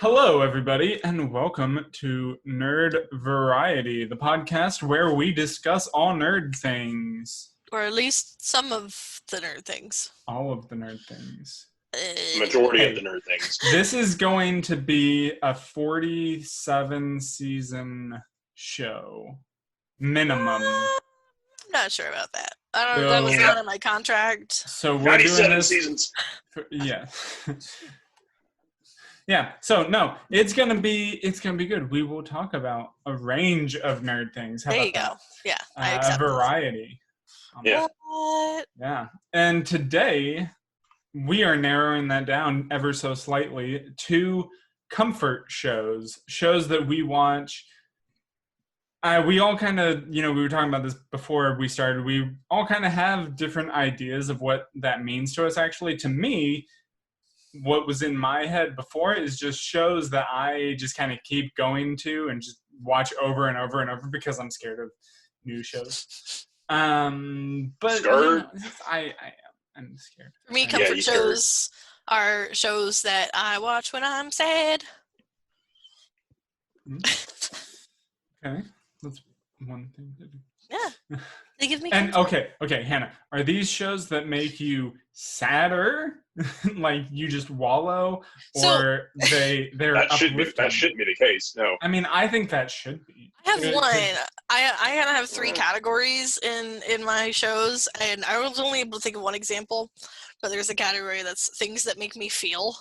Hello, everybody, and welcome to Nerd Variety, the podcast where we discuss all nerd things. Or at least some of the nerd things. All of the nerd things. Majority of the nerd things. This is going to be a 47-season show. Minimum. I'm not sure about that. That was not in my contract. So we're 97 doing this, seasons. Yeah. Yeah, so no, it's gonna be good. We will talk about a range of nerd things. How There about you go. that? Yeah, I accept A variety. Yeah. What? Yeah. And today we are narrowing that down ever so slightly to comfort shows that we watch. We all kind of, we were talking about this before we started. We all kind of have different ideas of what that means to us. Actually, to me, what was in my head before is just shows that I just kind of keep going to and just watch over and over and over because I'm scared of new shows. But I'm scared. For me, comfort shows are shows that I watch when I'm sad. Okay, that's one thing to do. Yeah, they give me. And okay, Hannah, are these shows that make you sadder, like you just wallow, or they're uplifting? That shouldn't be the case. No. I mean, I think that should be. I have one. I kind of have three categories in my shows, and I was only able to think of one example, but there's a category that's things that make me feel,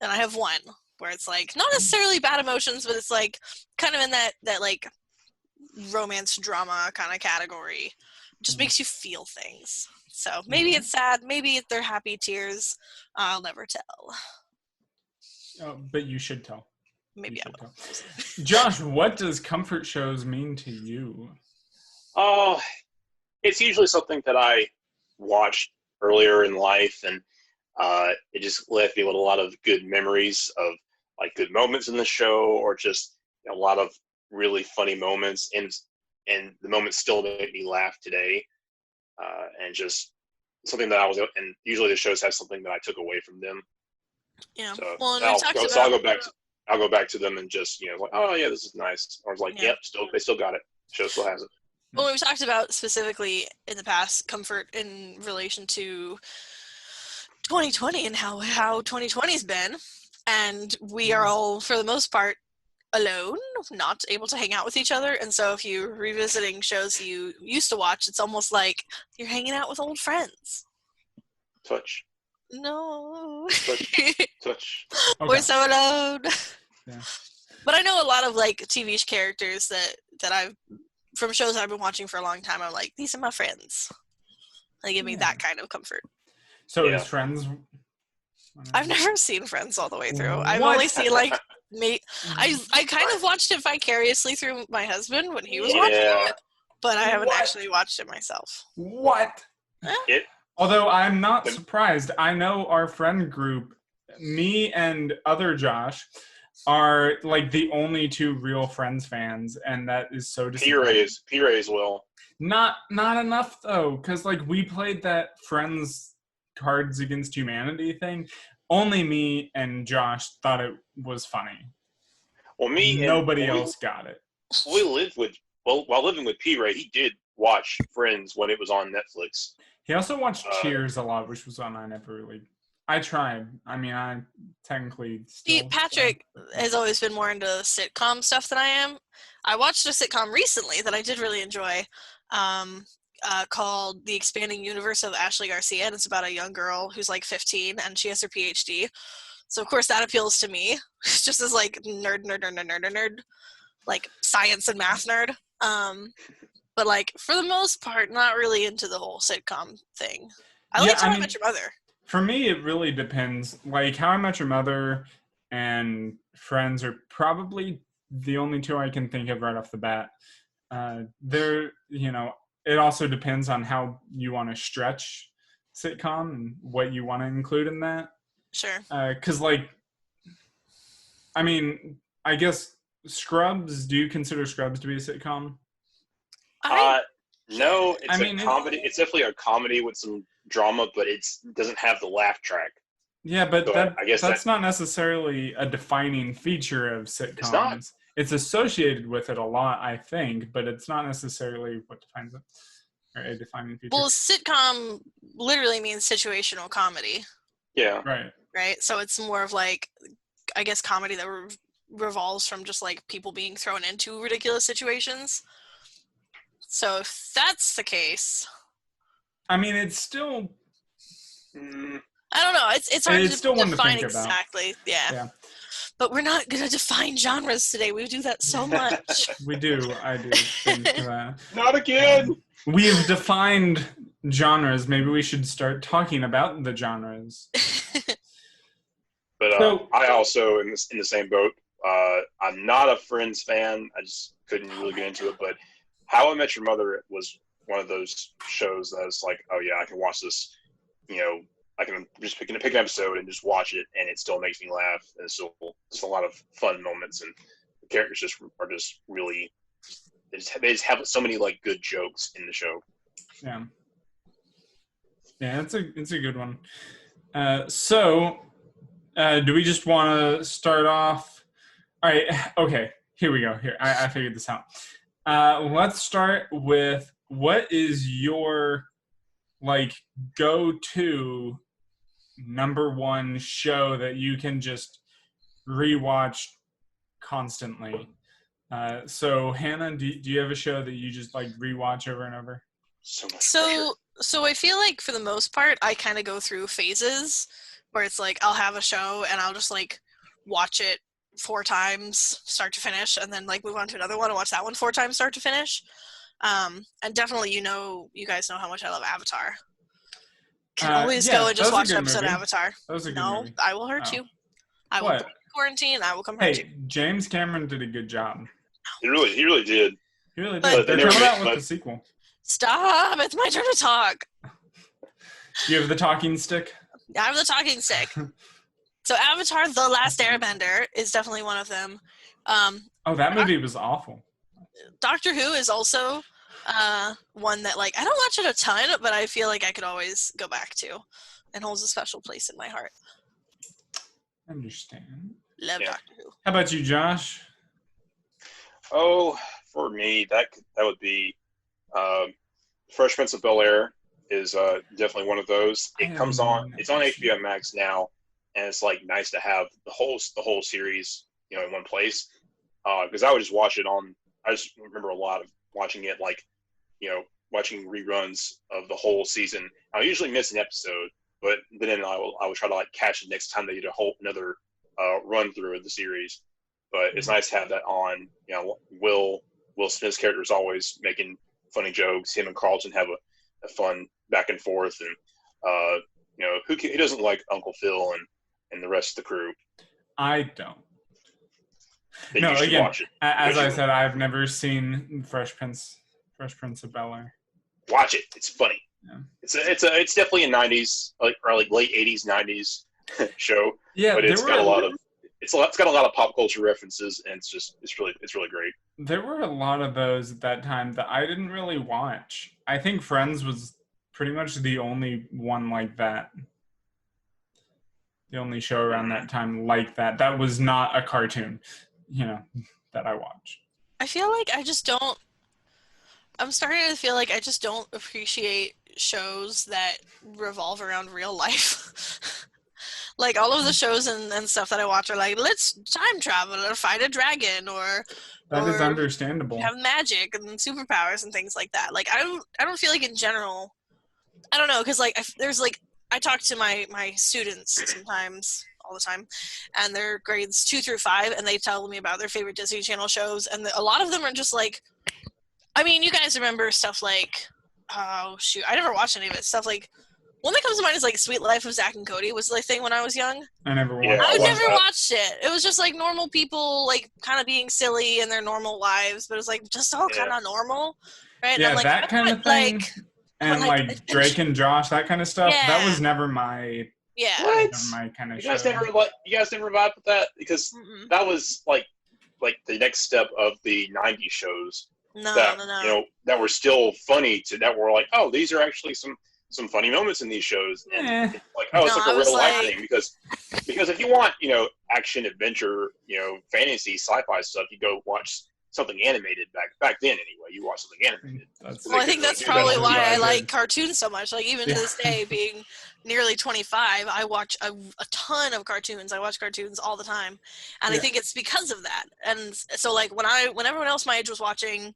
and I have one where it's like not necessarily bad emotions, but it's like kind of in that like romance drama kind of category. It just makes you feel things. So maybe it's sad, maybe they're happy tears. I'll never tell. But you should tell. Maybe I will. Josh, what does comfort shows mean to you? Oh, it's usually something that I watched earlier in life, and it just left me with a lot of good memories of like good moments in the show, or just a lot of really funny moments, and the moments still make me laugh today, and just something that and usually the shows have something that I took away from them. Yeah. So, well, I'll go back to them and just like, oh yeah, this is nice. I was like, yep, they still got it. The show still has it. Well, we've talked about specifically in the past comfort in relation to 2020 and how 2020's been, and we are all for the most part alone, not able to hang out with each other. And so if you're revisiting shows you used to watch, it's almost like you're hanging out with old friends. Touch. No. Touch. Okay. We're so alone. Yeah. But I know a lot of like TV characters that I've from shows I've been watching for a long time. I'm like, these are my friends. They give me that kind of comfort. So is Friends? I've never seen Friends all the way through. I've only seen like me. I kind of watched it vicariously through my husband when he was watching it, but I haven't actually watched it myself. What? Although I'm not surprised. I know our friend group, me and other Josh, are like the only two real Friends fans, and that is so disappointing. P-Ray as well. Not enough though, because like we played that Friends Cards Against Humanity thing. Only me and Josh thought it was funny. Well, nobody else got it. While living with P-Ray, he did watch Friends when it was on Netflix. He also watched Cheers a lot, which was on I tried. I mean, I technically still... See, Patrick has always been more into sitcom stuff than I am. I watched a sitcom recently that I did really enjoy called The Expanding Universe of Ashley Garcia, and it's about a young girl who's like 15, and she has her PhD. So, of course, that appeals to me, just as like nerd, like science and math nerd. But like, for the most part, not really into the whole sitcom thing. I like How I Met Your Mother. For me, it really depends. Like, How I Met Your Mother and Friends are probably the only two I can think of right off the bat. It also depends on how you want to stretch sitcom and what you want to include in that. Sure. Because, like, I mean, I guess Scrubs, do you consider Scrubs to be a sitcom? No, it's a comedy. It's definitely a comedy with some drama, but it doesn't have the laugh track. Yeah, but So I guess that's not necessarily a defining feature of sitcoms. It's not. It's associated with it a lot, I think, but it's not necessarily what defines it or a defining feature. Well, sitcom literally means situational comedy. Yeah. Right? So it's more of like, I guess, comedy that revolves from just like people being thrown into ridiculous situations. So if that's the case, I mean, it's still. I don't know. It's hard to still one to define think about. exactly. Yeah. But we're not going to define genres today. We do that so much. We do. I do think that. Not again. We've defined genres. Maybe we should start talking about the genres. But I also in the same boat. I'm not a Friends fan. I just couldn't really get into it. But How I Met Your Mother was one of those shows that was like, oh yeah, I can watch this. You know, I can just pick an episode and just watch it, and it still makes me laugh. And it's still just a lot of fun moments, and the characters are just really. They just have so many like good jokes in the show. Yeah. Yeah, it's a good one. So, do we just want to start off? All right. Okay. Here we go. Here, I figured this out. Let's start with what is your like go-to number one show that you can just rewatch constantly? So Hannah, do you have a show that you just like rewatch over and over? So much So I feel like for the most part, I kind of go through phases where it's like I'll have a show and I'll just like watch it 4 times start to finish, and then like move on to another one and watch that one 4 times start to finish. And definitely, you guys know how much I love Avatar. Can always go and just watch an episode of Avatar. That was a good No, movie. I will hurt you. I will put you in quarantine. I will come hurt you. Hey, James Cameron did a good job. He really did. He really But did. They're coming out with the sequel. Stop! It's my turn to talk. You have the talking stick? I have the talking stick. So Avatar: The Last Airbender is definitely one of them. That movie was awful. Doctor Who is also one that like I don't watch it a ton, but I feel like I could always go back to, and holds a special place in my heart. Understand. Love Doctor Who. How about you, Josh? Oh, for me, that would be Fresh Prince of Bel-Air is definitely one of those. It comes on. It's on HBO Max now, and it's like nice to have the whole series, you know, in one place. Because I would just watch it on. I just remember a lot of watching it, like, you know, watching reruns of the whole season. I usually miss an episode, but then I will try to like catch it next time they do another run through of the series. But it's nice to have that on. You know, Will Smith's character is always making funny jokes. Him and Carlton have a fun back and forth, and you know, who doesn't like Uncle Phil and the rest of the crew? I don't. Then no, you should again, watch it. As I said, I've never seen Fresh Prince of Bel-Air. Watch it; it's funny. Yeah. It's definitely a '90s, like late '80s, '90s show. Yeah, but it's got a lot of pop culture references, and it's really great. There were a lot of those at that time that I didn't really watch. I think Friends was pretty much the only one like that. The only show around that time like that. That was not a cartoon, you know, that I watched. I feel like I'm starting to feel like I just don't appreciate shows that revolve around real life. Like all of the shows and stuff that I watch are like, let's time travel or fight a dragon or that is understandable. Have magic and superpowers and things like that. Like I don't feel like in general, I don't know, because like there's like I talk to my students sometimes all the time, and their grades 2 through 5, and they tell me about their favorite Disney Channel shows, and a lot of them are just like, I mean, you guys remember stuff like, oh shoot, I never watched any of it. Stuff like. One that comes to mind is like Sweet Life of Zack and Cody was the thing when I was young. I never watched it. I never watched it. It was just like normal people like kind of being silly in their normal lives, but it was like just all kind of normal, right? Yeah, and like, that kind of thing. And like Drake and Josh, that kind of stuff. Yeah. That was never my my kind of you show. guys never vibed with that because that was like the next step of the '90s shows. No. You know, that were still funny that were like, oh, these are actually some some funny moments in these shows, and it's like, No, it's like I a was real life like- thing because if you want, action, adventure, fantasy, sci-fi stuff, you go watch something animated back then anyway. You watch something animated. Well, I think that's do probably that why I on like TV. cartoons so much. Like, even to this day, being nearly 25, I watch a ton of cartoons. I watch cartoons all the time. And I think it's because of that. And so, like, when everyone else my age was watching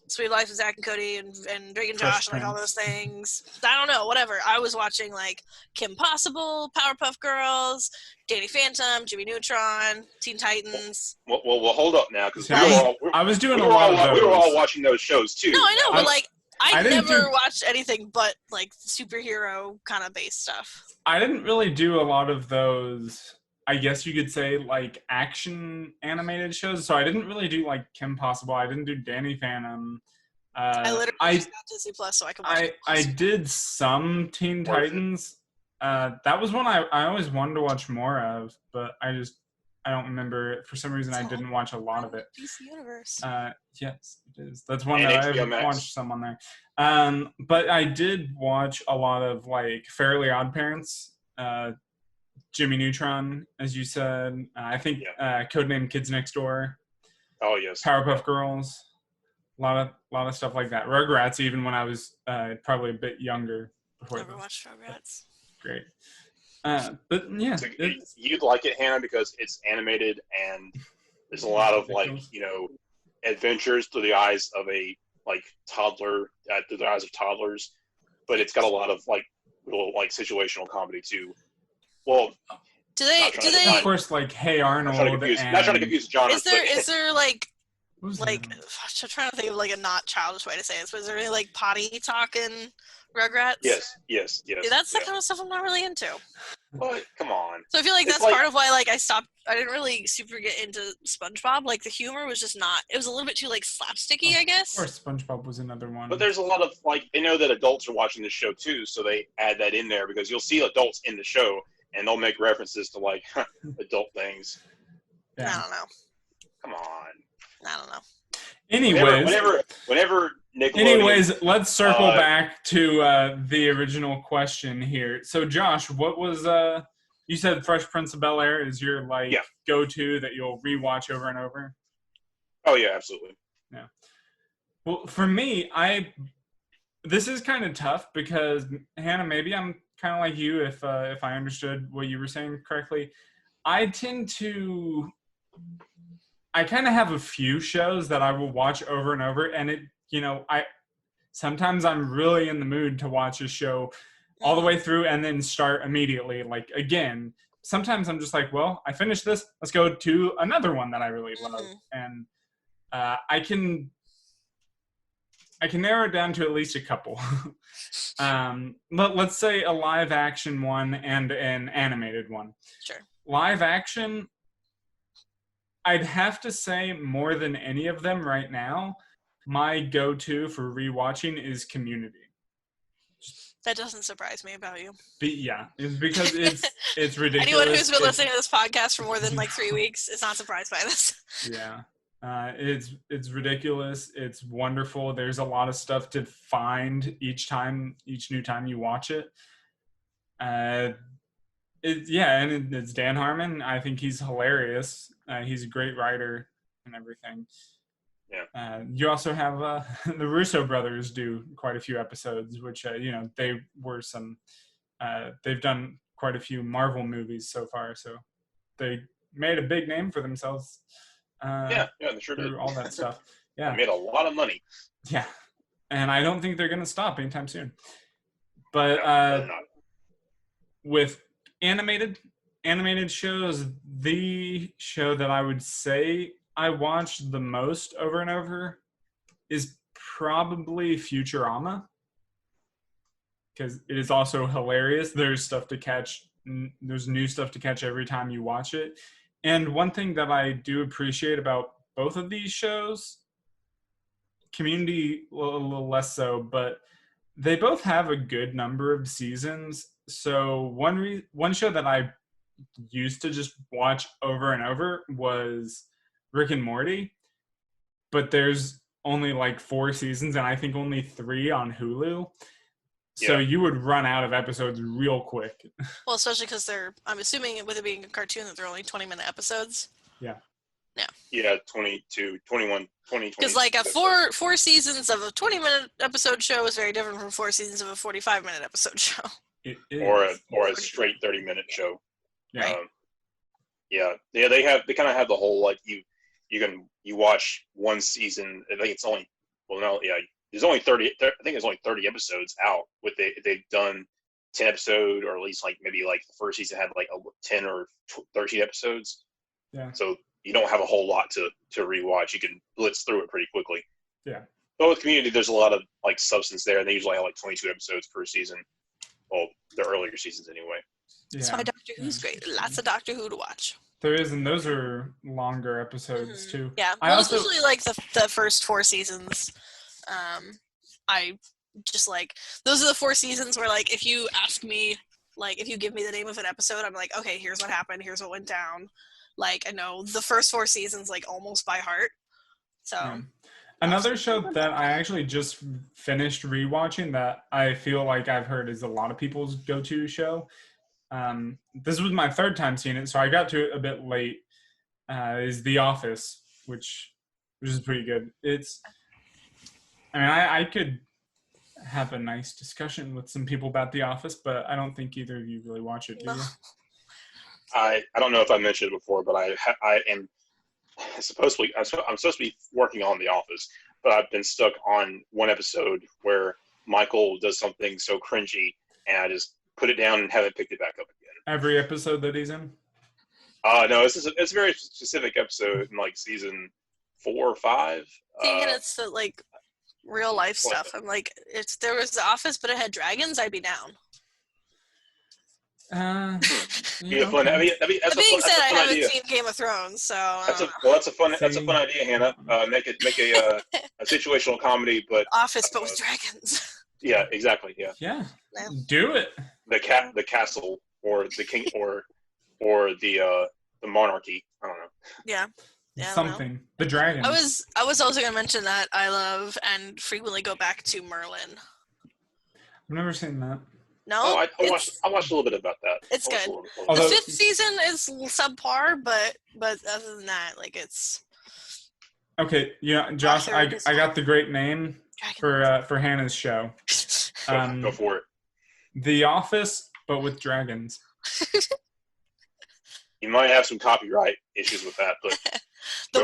Sweet Life of Zack and Cody and Drake and Fresh Josh and, like, all Prince. those things, I don't know, whatever. I was watching, like, Kim Possible, Powerpuff Girls, Danny Phantom, Jimmy Neutron, Teen Titans. Well, hold up now, because See, I was doing a lot of those. we were all watching those shows too. No, I know, but, like, I didn't never watched anything but, like, superhero kind of based stuff. I didn't really do a lot of those, I guess you could say, like, action animated shows. So I didn't really do, like, Kim Possible. I didn't do Danny Phantom. I literally just got Disney Plus so I could watch I did some Teen Titans. That was one I always wanted to watch more of, but I don't remember. For some reason, I didn't watch a lot of it. DC Universe. Yes, it is. That's one And that HBO I've Max. watched some on there. But I did watch a lot of, like, Fairly Odd Parents, Jimmy Neutron, as you said. I think Codename Kids Next Door, Oh yes. Powerpuff Girls, a lot of stuff like that. Rugrats, even when I was probably a bit younger. Before Never watched Rugrats. Great. But yeah, So you'd like it, Hannah, because it's animated and there's a lot of, like, adventures through the eyes of a, like, toddler, through the eyes of toddlers, but it's got a lot of, like, little, like, situational comedy too. Well, Do they of course, like Hey Arnold. not trying to confuse genres. is there like what was like that? I'm trying to think of, like, a not childish way to say this, but is there any, like, potty talking Rugrats? Yes. Yeah, that's the kind of stuff I'm not really into. But come on. So I feel like It's that's like- part of why, like, I didn't really super get into SpongeBob. Like, the humor was just not, it was a little bit too, like, slapsticky, I guess. Of course, SpongeBob was another one. But there's a lot of, like, they know that adults are watching this show too, so they add that in there because you'll see adults in the show and they'll make references to, like, adult things. I don't know. Come on. I don't know. Anyways, whenever Nickelodeon. Anyways, let's circle back to the original question here. So, Josh, what was you said Fresh Prince of Bel-Air is your, like, go-to that you'll rewatch over and over? Oh yeah, absolutely. Yeah. Well, for me, this is kind of tough because, Hannah, maybe I'm kind of like you if I understood what you were saying correctly. I kind of have a few shows that I will watch over and over, and sometimes I'm really in the mood to watch a show all the way through and then start immediately. Like, again, sometimes I'm just like, well, I finished this, let's go to another one that I really love. And I can narrow it down to at least a couple. Let's say a live action one and an animated one. Sure. Live action, I'd have to say more than any of them right now, my go-to for rewatching is Community. That doesn't surprise me about you. It's because it's ridiculous. Anyone who's been listening to this podcast for more than, like, 3 weeks is not surprised by this. Yeah. It's ridiculous. It's wonderful. There's a lot of stuff to find each new time you watch it. And it's Dan Harmon. I think he's hilarious. He's a great writer and everything. Yeah. You also have the Russo brothers do quite a few episodes, which they were they've done quite a few Marvel movies so far, so they made a big name for themselves. They sure did. Through all that stuff. Yeah. They made a lot of money. Yeah. And I don't think they're going to stop anytime soon. But They're not. with animated shows, the show that I would say I watched the most over and over is probably Futurama, because it is also hilarious. There's stuff to catch. There's new stuff to catch every time you watch it. And one thing that I do appreciate about both of these shows, Community a little less so, but they both have a good number of seasons. So one show that I used to just watch over and over was Rick and Morty, but there's only like 4 seasons and I think only 3 on Hulu. So you would run out of episodes real quick. Well, especially because I'm assuming with it being a cartoon that they're only 20-minute episodes. Yeah. Yeah, 22, 21, 20. Because like four seasons of a 20-minute episode show is very different from 4 seasons of a 45-minute episode show. It is. Or a straight 30-minute show. Yeah. They kind of have the whole like you watch one season. I think it's only there's only 30. I think there's only 30 episodes out. They've done 10 episode, or at least like maybe like the first season had like 10 or 13 episodes. Yeah. So you don't have a whole lot to rewatch. You can blitz through it pretty quickly. Yeah. But with Community, there's a lot of like substance there, and they usually have like 22 episodes per season. Well, the earlier seasons anyway. That's why Doctor Who's great. Lots of Doctor Who to watch. There is, and those are longer episodes too. Yeah, well, especially like the first 4 seasons. I just like those are the 4 seasons where like if you ask me, like if you give me the name of an episode, I'm like, okay, here's what happened, here's what went down. Like I know the first 4 seasons like almost by heart. So another show that I actually just finished rewatching that I feel like I've heard is a lot of people's go-to show. This was my 3rd time seeing it, so I got to it a bit late. Is The Office, which is pretty good. I could have a nice discussion with some people about The Office, but I don't think either of you really watch it, do you? I don't know if I mentioned it before, but I am supposed to be working on The Office, but I've been stuck on one episode where Michael does something so cringy, and I just put it down and haven't picked it back up again. Every episode that he's in? No, it's a very specific episode in like season 4 or 5. And it's the like real life stuff. I'm like, there was The Office, but it had dragons. I'd be down. Beautiful. That being said, I haven't seen Game of Thrones, so that's a fun idea, Hannah. Make a situational comedy, but Office, but with dragons. Yeah, exactly. Yeah. Do it. The castle, or the king, or the monarchy. I don't know. Yeah. Something. The dragon. I was also going to mention that I love and frequently go back to Merlin. I've never seen that. No, I watched a little bit about that. It's good. The 5th season is subpar, but other than that, like it's. Okay, yeah, Josh, I got the great name for Hannah's show. Go for it. The Office, but with dragons. You might have some copyright issues with that, but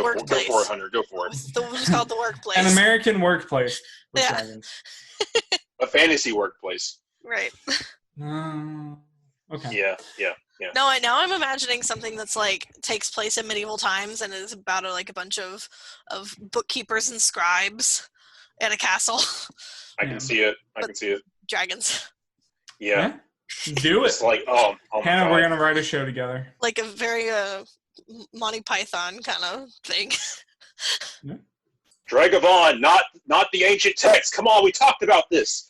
Workplace. Go for it, Hunter. Go for it. It's called The Workplace. An American workplace with dragons. A fantasy workplace. Right. Okay. Yeah. No, now I'm imagining something that's like takes place in medieval times and is about a bunch of bookkeepers and scribes in a castle. I can see it. Dragons. Yeah. Do it. It's like, Hannah, we're gonna write a show together. Like a very Monty Python kind of thing. Yeah. Dragavon, not the ancient text. Come on, we talked about this.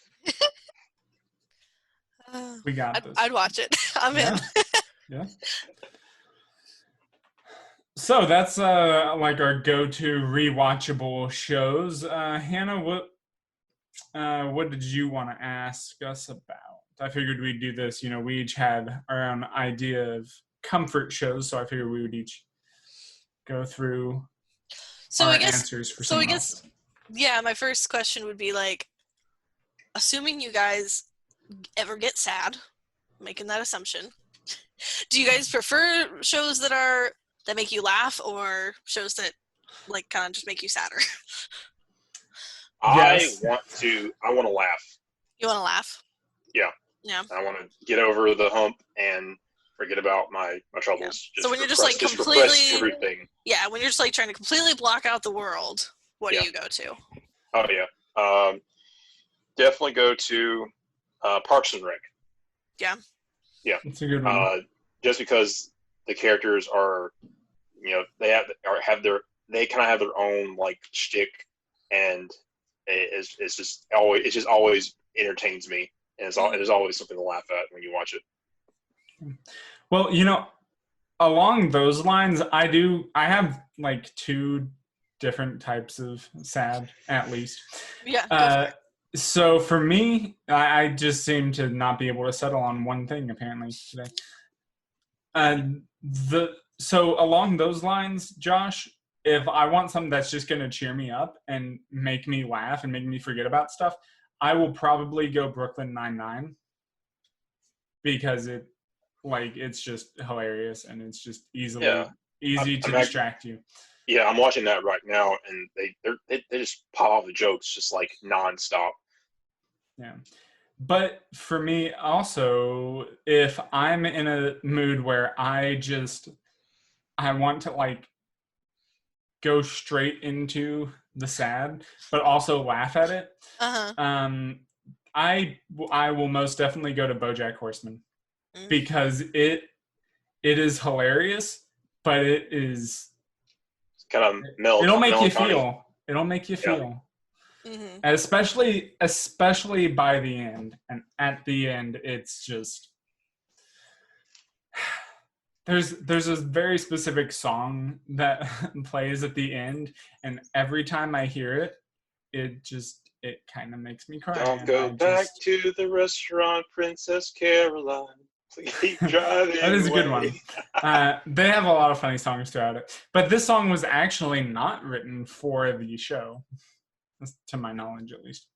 We got this. I'd watch it. I'm in. Yeah. So that's like our go-to rewatchable shows. Hannah, what did you want to ask us about? I figured we'd do this. We each had our own idea of comfort shows, so I figured we would each go through answers for some. Yeah, my first question would be like, assuming you guys ever get sad, making that assumption, do you guys prefer shows that make you laugh or shows that like kind of just make you sadder? Yes. I want to laugh. You want to laugh? Yeah. I want to get over the hump and forget about my troubles. Yeah. So when you're just like completely everything. Yeah, when you're just like trying to completely block out the world, what do you go to? Oh yeah. Definitely go to Parks and Rec. Yeah. Yeah. That's a good one. Just because the characters are, they kind of have their own like shtick, and it's just always entertains me, and there's always something to laugh at when you watch it. Well, along those lines, I have like 2 different types of sad, at least. Yeah. So for me, I just seem to not be able to settle on one thing apparently today. So along those lines, Josh, if I want something that's just going to cheer me up and make me laugh and make me forget about stuff, I will probably go Brooklyn Nine-Nine because it's just hilarious and it's just easy to distract you. Yeah, I'm watching that right now, and they just pop off the jokes just like nonstop. Yeah. But for me also, if I'm in a mood where I want to like go straight into the sad, but also laugh at it, I will most definitely go to BoJack Horseman because it is hilarious, but it is kind of it'll make you feel. It'll make you feel. Mm-hmm. Especially by the end, and at the end it's just there's a very specific song that plays at the end, and every time I hear it kind of makes me cry. Don't go back to the restaurant, Princess Caroline. Keep driving. That is a good one. They have a lot of funny songs throughout it, but this song was actually not written for the show, to my knowledge at least.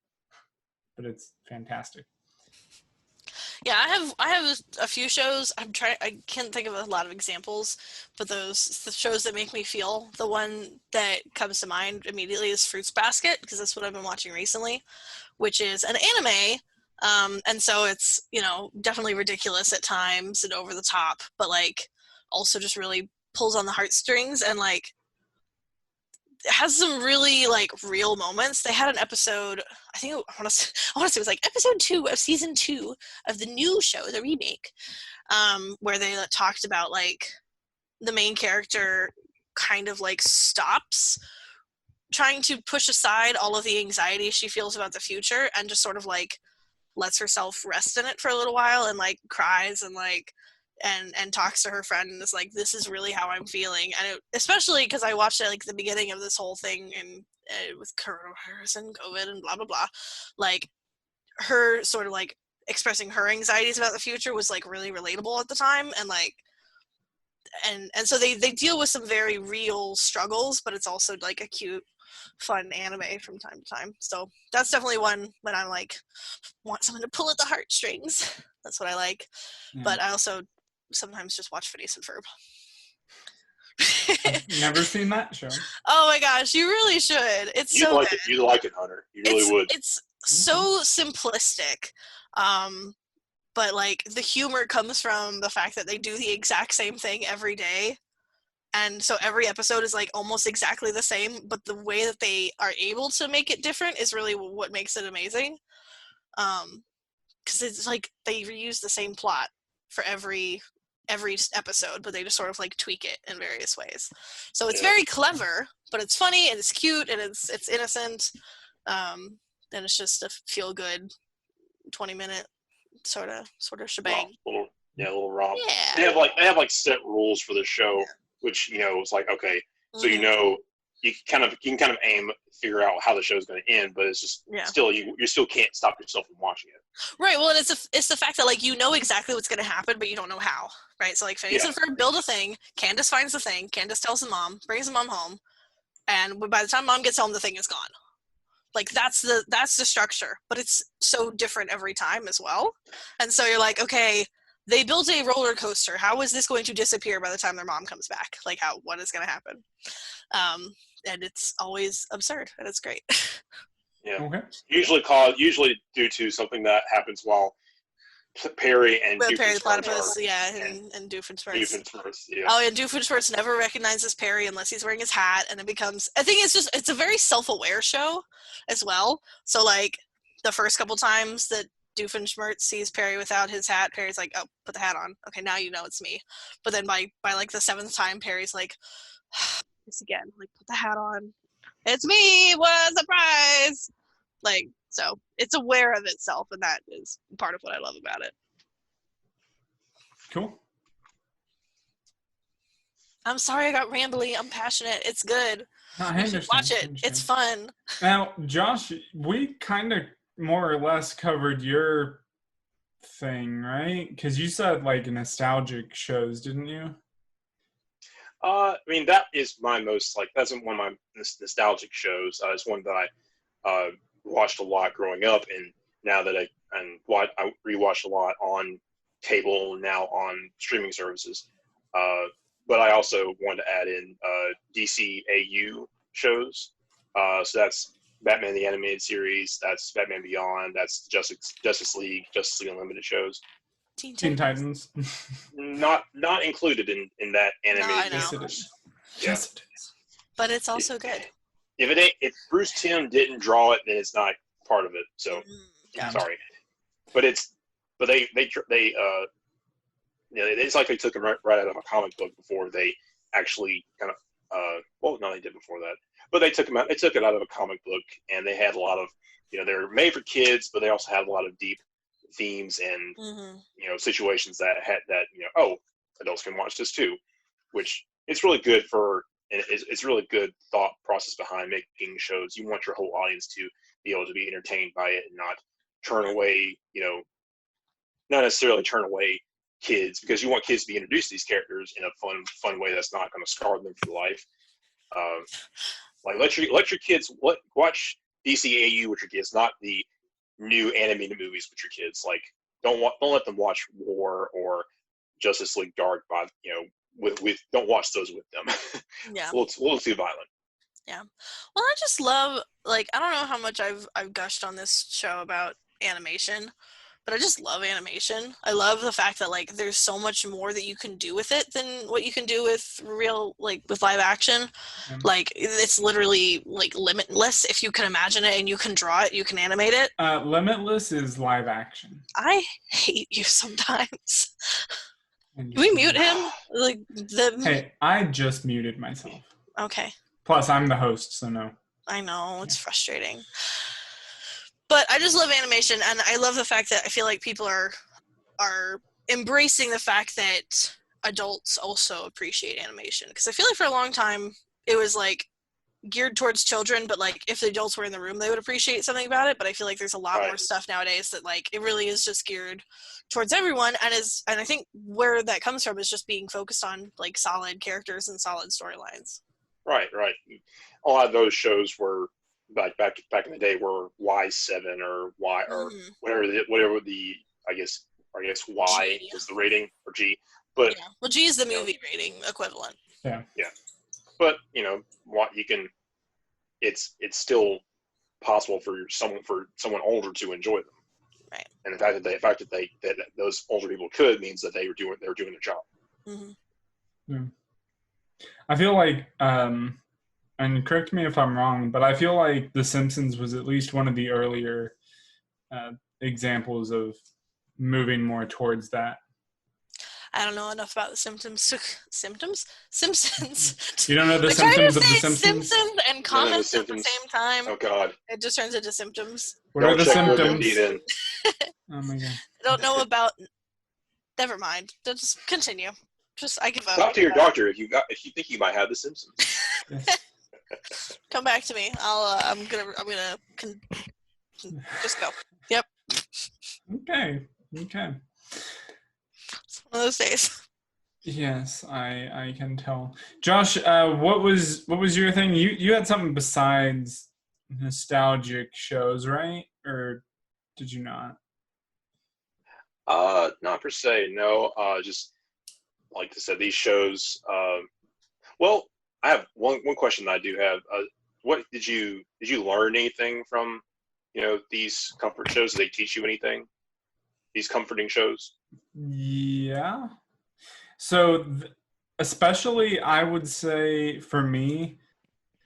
But it's fantastic. Yeah, I have a few shows. I can't think of a lot of examples, but the shows that make me feel. The one that comes to mind immediately is Fruits Basket, because that's what I've been watching recently, which is an anime. And so it's, definitely ridiculous at times and over the top, but like also just really pulls on the heartstrings and like it has some really like real moments. They had an episode, I want to say it was like episode 2 of season 2 of the new show, the remake, where they talked about like the main character kind of like stops trying to push aside all of the anxiety she feels about the future and just sort of like lets herself rest in it for a little while and like cries and like and talks to her friend and is like, this is really how I'm feeling. And especially because I watched it like the beginning of this whole thing and with coronavirus and COVID and blah blah blah, like her sort of like expressing her anxieties about the future was like really relatable at the time, and like and so they deal with some very real struggles, but it's also like a cute fun anime from time to time. So that's definitely one when I'm like want someone to pull at the heartstrings. That's what I like. But I also sometimes just watch Phineas and Ferb. I've never seen that show. Oh my gosh, you really should. It's You'd so like good. it. You'd like it, Hunter. You really would. It's so simplistic. But like the humor comes from the fact that they do the exact same thing every day. And so every episode is like almost exactly the same, but the way that they are able to make it different is really what makes it amazing. Because it's like they reuse the same plot for every episode, but they just sort of like tweak it in various ways. So it's very clever, but it's funny and it's cute and it's innocent. And it's just a feel good 20-minute sort of shebang. Little romp. Yeah. They have like set rules for the show, which it's like, okay, so you can kind of figure out how the show's going to end, but it's just still you still can't stop yourself from watching it. Right. Well, and it's the fact that like exactly what's going to happen, but you don't know how. Right. So like Phineas and Ferb build a thing. Candace finds the thing. Candace tells the mom, brings the mom home, and by the time mom gets home, the thing is gone. Like that's the structure, but it's so different every time as well. And so you're like, okay, they built a roller coaster. How is this going to disappear by the time their mom comes back? Like what is going to happen? And it's always absurd, and it's great. Yeah. Okay. Usually due to something that happens while Perry and Perry the Platypus, and Doofenshmirtz. Yeah. Oh, and Doofenshmirtz never recognizes Perry unless he's wearing his hat, and it becomes. I think it's a very self-aware show, as well. So like the first couple times that Doofenshmirtz sees Perry without his hat, Perry's like, "Oh, put the hat on. Okay, now you know it's me." But then by like the 7th time, Perry's like, "This again. Like, put the hat on. It's me. What a surprise!" Like, so it's aware of itself, and that is part of what I love about it. Cool. I'm sorry I got rambly. I'm passionate. It's good. No, I understand. Watch it. It's fun. Now, Josh, we kind of more or less covered your thing, right? Because you said like nostalgic shows, didn't you? I mean, that is my most like that's one of my nostalgic shows. It's one that I watched a lot growing up, and now that I rewatched a lot on cable, now on streaming services. But I also wanted to add in DCAU shows. So that's Batman the Animated Series, that's Batman Beyond, that's Justice League Unlimited shows. Teen Titans. Not included in that animated. I know. Yes, it is. Yeah. Yes, it is. But it's also good. If Bruce Timm didn't draw it, then it's not part of it. So sorry, but they it's like they took them right out of a comic book before they actually kind of well, no, they did before that, but they took it out of a comic book, and they had a lot of they're made for kids, but they also had a lot of deep themes and situations that adults can watch this too, which it's really good for. And it's really good thought process behind making shows. You want your whole audience to be able to be entertained by it and not turn away, not necessarily turn away kids, because you want kids to be introduced to these characters in a fun way that's not going to scar them for life. Like let your kids watch DCAU with your kids, not the new animated movies with your kids. Like don't let them watch War or Justice League Dark by with don't watch those with them. Yeah. A little too violent. Yeah. Well, I just love, like, I don't know how much I've gushed on this show about animation, but I just love animation. I love the fact that, like, there's so much more that you can do with it than what you can do with with live action. Yeah. Like, it's literally, like, limitless. If you can imagine it and you can draw it, you can animate it. Limitless is live action. I hate you sometimes. Can we mute him? Hey, I just muted myself. Okay. Plus, I'm the host, so no. I know, it's frustrating. But I just love animation, and I love the fact that I feel like people are embracing the fact that adults also appreciate animation. Because I feel like for a long time, it was like geared towards children, but like if the adults were in the room, they would appreciate something about it. But I feel like there's a lot more stuff nowadays that like it really is just geared towards everyone, and I think where that comes from is just being focused on like solid characters and solid storylines. Right. A lot of those shows were back in the day were Y7 or Y or whatever the I guess Y G. was the rating, or G. But well, G is the movie rating equivalent. Yeah. But what you can, it's still possible for someone older to enjoy them. Right. And the fact that those older people could means that they were doing their job. Mm-hmm. Yeah. I feel like, and correct me if I'm wrong, but I feel like The Simpsons was at least one of the earlier examples of moving more towards that. I don't know enough about the Simpsons. You don't know the symptoms of The Simpsons? Simpsons and comments at the same time. Oh God! It just turns into symptoms. What are the symptoms? Oh my God! I don't know about. Never mind. Just continue. I give up. Talk to your doctor if you think you might have The Simpsons. Yes. Come back to me. I'm gonna just go. Yep. Okay. It's one of those days. Yes, I can tell. Josh, what was your thing? You had something besides nostalgic shows, right? Or did you not? Not per se. No. Just like I said, these shows. Well, I have one question that I do have. What did you learn anything from these comfort shows? Did they teach you anything? These comforting shows? Yeah. So especially I would say for me,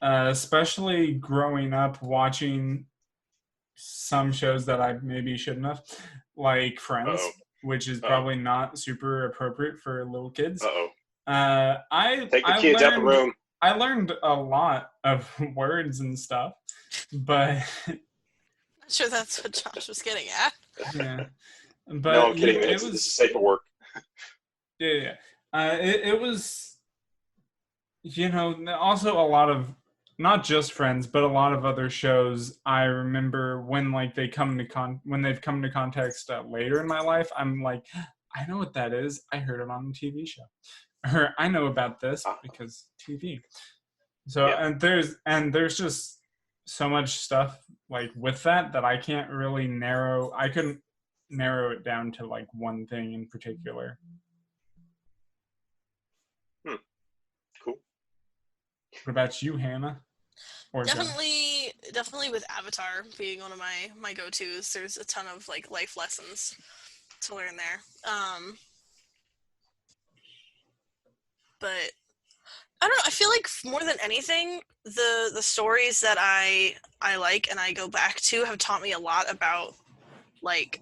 especially growing up watching some shows that I maybe shouldn't have, like Friends, which is probably not super appropriate for little kids. I take the kids out the room. I learned a lot of words and stuff, but not sure that's what Josh was getting at. Yeah, but no, I'm kidding. This is safe for work. Yeah. It was, also a lot of not just Friends, but a lot of other shows. I remember when like they've come to context later in my life, I'm like, I know what that is. I heard it on a TV show, or I know about this because TV. So Yeah. and there's just so much stuff like with that I can't really narrow. I couldn't narrow it down to like one thing in particular. Cool. What about you, Hannah? Or Jen? Definitely with Avatar being one of my go-tos. There's a ton of like life lessons to learn there. But I don't know. I feel like more than anything, the stories that I like and I go back to have taught me a lot about like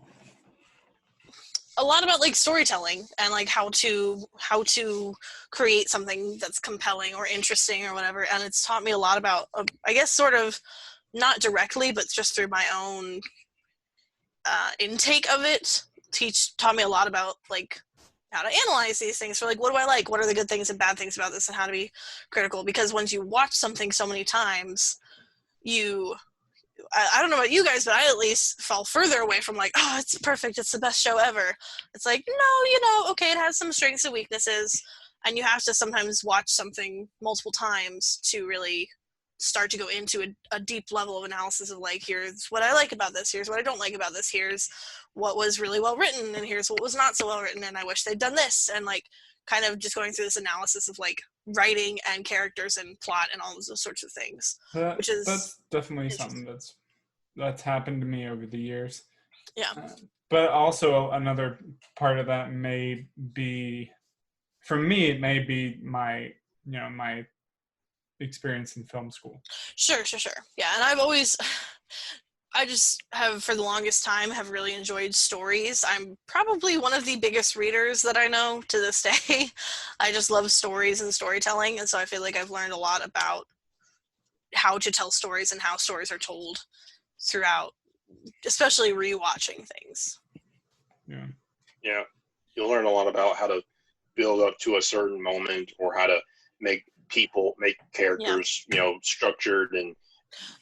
storytelling and like how to create something that's compelling or interesting or whatever. And it's taught me a lot about I guess sort of not directly, but just through my own intake of it. Taught me a lot about like how to analyze these things. So like, what do I like? What are the good things and bad things about this, and how to be critical? Because once you watch something so many times, I don't know about you guys, but I at least fall further away from like, oh, it's perfect, it's the best show ever. It's like, no, okay, it has some strengths and weaknesses, and you have to sometimes watch something multiple times to really start to go into a deep level of analysis of like, here's what I like about this, here's what I don't like about this, here's what was really well written, and here's what was not so well written, and I wish they'd done this, and like kind of just going through this analysis of like writing and characters and plot and all those sorts of things, which is that's definitely something that's happened to me over the years. Yeah. But also another part of that may be, for me, it may be my experience in film school. Sure. Yeah, and I just have for the longest time have really enjoyed stories. I'm probably one of the biggest readers that I know to this day. I just love stories and storytelling, and so I feel like I've learned a lot about how to tell stories and how stories are told throughout, especially rewatching things. Yeah. You'll learn a lot about how to build up to a certain moment, or how to make characters, structured and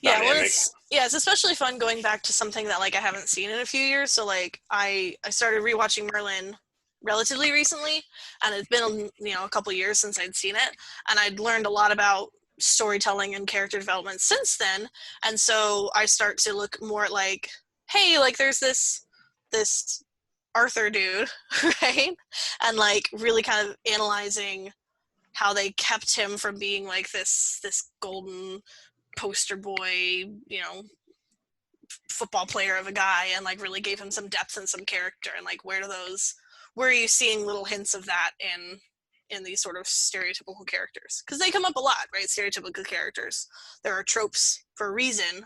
dynamic. It's especially fun going back to something that like I haven't seen in a few years. So like I started rewatching Merlin relatively recently, and it's been a couple years since I'd seen it, and I'd learned a lot about storytelling and character development since then. And so I start to look more at like, hey, like there's this Arthur dude, right? And like really kind of analyzing how they kept him from being like this golden poster boy, football player of a guy, and like really gave him some depth and some character, and like where are you seeing little hints of that in these sort of stereotypical characters? Because they come up a lot, right? Stereotypical characters. There are tropes for a reason,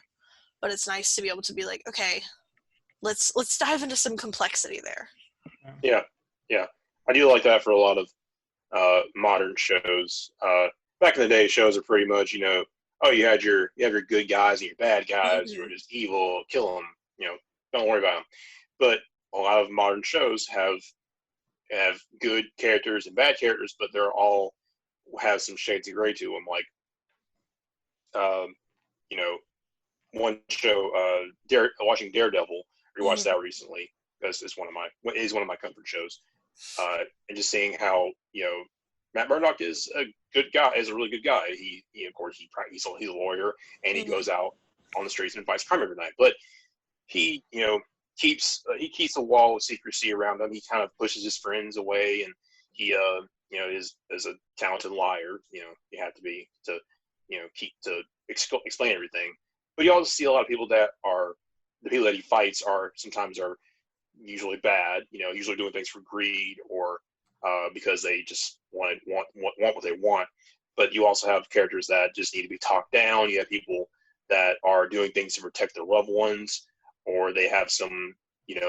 but it's nice to be able to be like, okay, let's dive into some complexity there. Yeah. I do like that for a lot of modern shows. Back in the day, shows are pretty much, you have your good guys and your bad guys who are just evil, kill them, don't worry about them. But a lot of modern shows have good characters and bad characters, but they're all have some shades of gray to them. Like, one show, watching Daredevil, rewatched that recently because it's one of my comfort shows. And just seeing how Matt Murdock is a good guy, is a really good guy. He of course he's a lawyer, and he goes out on the streets and fights crime every night. But he keeps a wall of secrecy around him. He kind of pushes his friends away, and he is a talented liar. You have to be to explain everything. But you also see a lot of people that are the people that he fights are usually bad. Usually doing things for greed or because they just want what they want. But you also have characters that just need to be talked down. You have people that are doing things to protect their loved ones, or they have some,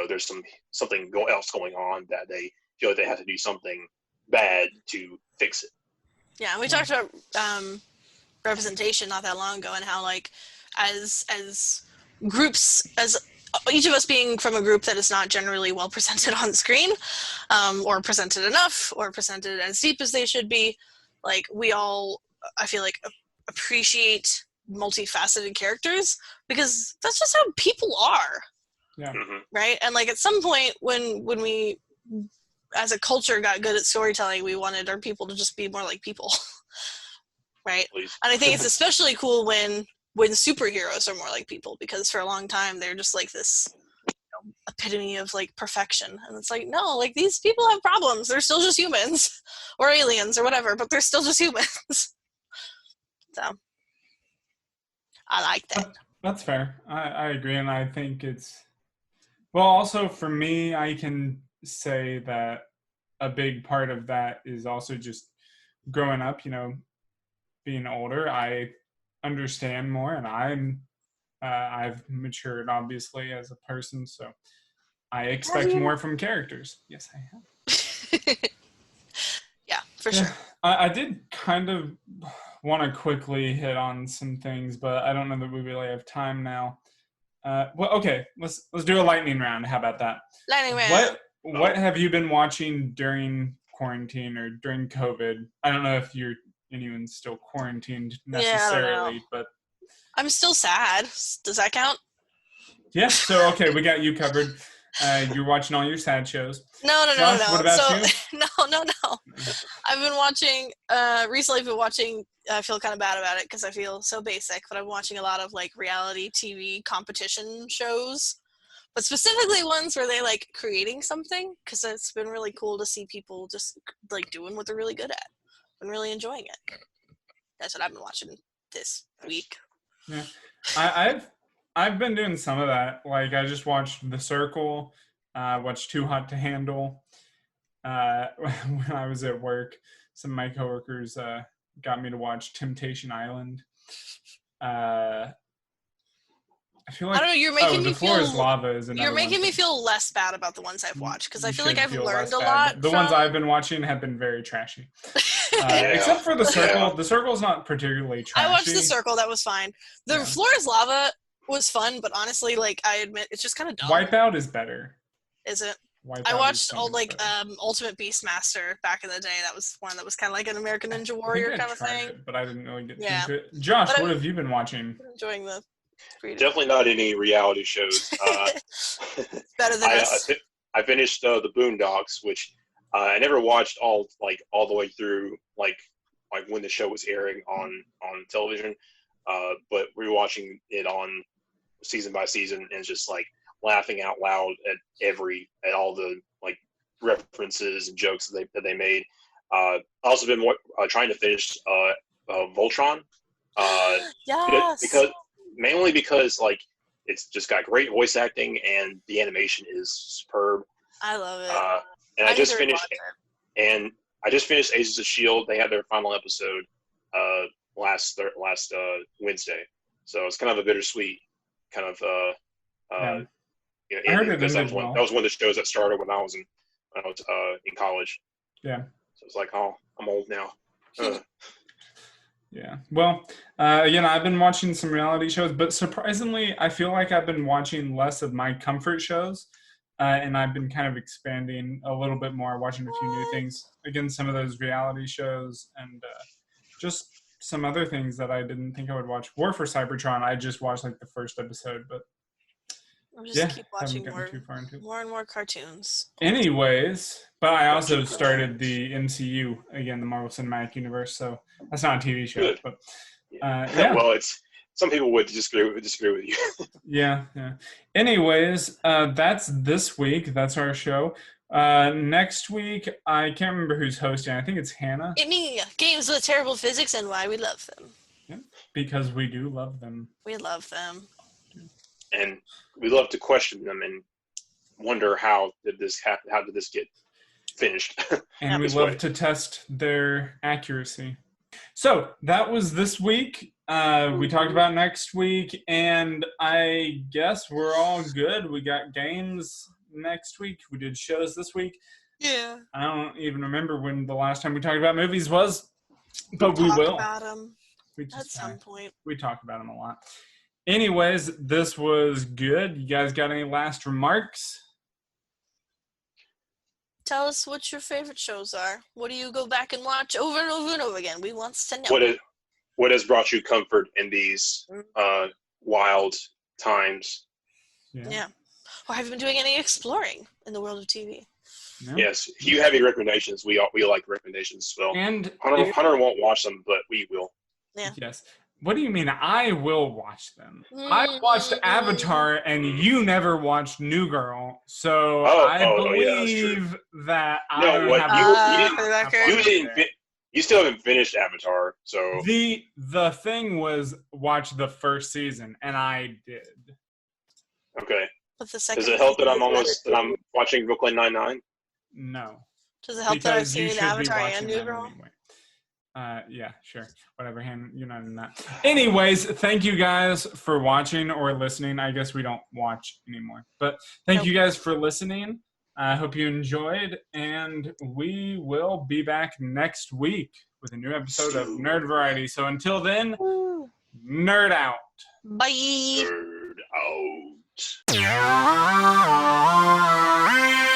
there's something else going on that they feel like they have to do something bad to fix it. Yeah, we talked about representation not that long ago, and how like as groups, as each of us being from a group that is not generally well presented on screen, or presented enough, or presented as deep as they should be, like we all, I feel like, appreciate multifaceted characters, because that's just how people are. Yeah. Mhm. Right? And like at some point when we as a culture got good at storytelling, we wanted our people to just be more like people. Right? Please. And I think it's especially cool when superheroes are more like people, because for a long time they're just like this epitome of like perfection, and it's like, no, like these people have problems, they're still just humans or aliens or whatever, but they're still just humans. So I like that. That's fair. I agree, and I think it's well. Also, for me, I can say that a big part of that is also just growing up. Being older, I understand more, and I've matured obviously as a person, so I expect more from characters. Yes, I have. Yeah, for sure. I did kind of want to quickly hit on some things, but I don't know that we really have time now. Well, okay, let's do a lightning round. How about that? Lightning round. What have you been watching during quarantine or during COVID? I don't know if anyone's still quarantined necessarily, but I'm still sad. Does that count? yeah. So okay, we got you covered. You're watching all your sad shows. No. Josh, what about you? No. I've been watching, recently I've been watching, I feel kind of bad about it because I feel so basic, but I'm watching a lot of like reality TV competition shows, but specifically ones where they like creating something, because it's been really cool to see people just like doing what they're really good at and really enjoying it. That's what I've been watching this week. Yeah, I've been doing some of that. Like I just watched The Circle, watched Too Hot to Handle. When I was at work, some of my coworkers got me to watch Temptation Island. I feel like I don't know. You're making me The Floor feel. is Lava is another You're making one. me feel less bad about the ones I've watched, because I feel like should I've feel learned less a bad. lot. The ones I've been watching have been very trashy. Yeah. Except for The Circle. Yeah. The Circle's not particularly trashy. I watched The Circle. That was fine. The Yeah. Floor is Lava was fun, but honestly, like I admit, it's just kind of dumb. Wipeout is better. Is it? Wipeout I watched so all much like better. Ultimate Beastmaster back in the day. That was one that was kind of like an American Ninja Warrior I think I kind of tried thing. it, but I didn't really get Yeah. into it. Josh, But what have you been watching? I'm enjoying the freedom. Definitely not any reality shows. Better than us. I finished the Boondocks, which I never watched all the way through, like when the show was airing on television. But rewatching it on season by season and just like laughing out loud at all the like references and jokes that they made. I've also been trying to finish Voltron. Yes. Because like it's just got great voice acting and the animation is superb. I love it. And I just finished Agents of S.H.I.E.L.D. They had their final episode last Wednesday, so it's kind of a bittersweet kind of I heard it because ended well. that was one of the shows that started when I was in college. Yeah. So it's like, oh, I'm old now. Yeah. Well, again, I've been watching some reality shows, but surprisingly, I feel like I've been watching less of my comfort shows, and I've been kind of expanding a little bit more, watching a few new things. Again, some of those reality shows and just some other things that I didn't think I would watch. War for Cybertron, I just watched like the first episode, but I'm just keep watching haven't gotten too far into it. more and more cartoons. Anyways, but I also started the MCU again, the Marvel Cinematic Universe. So that's not a TV show, Good. but yeah. Well, it's some people would disagree with you. Yeah. Anyways, that's this week. That's our show. Next week, I can't remember who's hosting. I think it's Hannah. It me, games with terrible physics and why we love them. Yeah, because we do love them. We love them. And we love to question them and wonder how did this happen? How did this get finished? And we love to test their accuracy. So that was this week. We talked about next week, and I guess we're all good. We got games next week. We did shows this week. Yeah. I don't even remember when the last time we talked about movies was, but we will. About them at some point. We talk about them a lot. Anyways, this was good. You guys got any last remarks? Tell us what your favorite shows are. What do you go back and watch over and over and over again? We want to know. what has brought you comfort in these wild times? Yeah. Or have you been doing any exploring in the world of TV? No? Yes. If you have any recommendations, we like recommendations as well. And Hunter won't watch them, but we will. Yeah. Yes. What do you mean? I will watch them. I watched Avatar, and you never watched New Girl, so I believe that I don't have. You still haven't finished Avatar, so the thing was watch the first season, and I did. Okay. But the second Does it help that I'm watching Brooklyn Nine-Nine? No. Does it help that I've seen Avatar and New Girl? Anyway. Yeah, sure. Whatever, you're not in that. Anyways, thank you guys for watching or listening. I guess we don't watch anymore. But thank you guys for listening. I hope you enjoyed, and we will be back next week with a new episode of Nerd Variety. So until then, nerd out. Bye. Nerd out.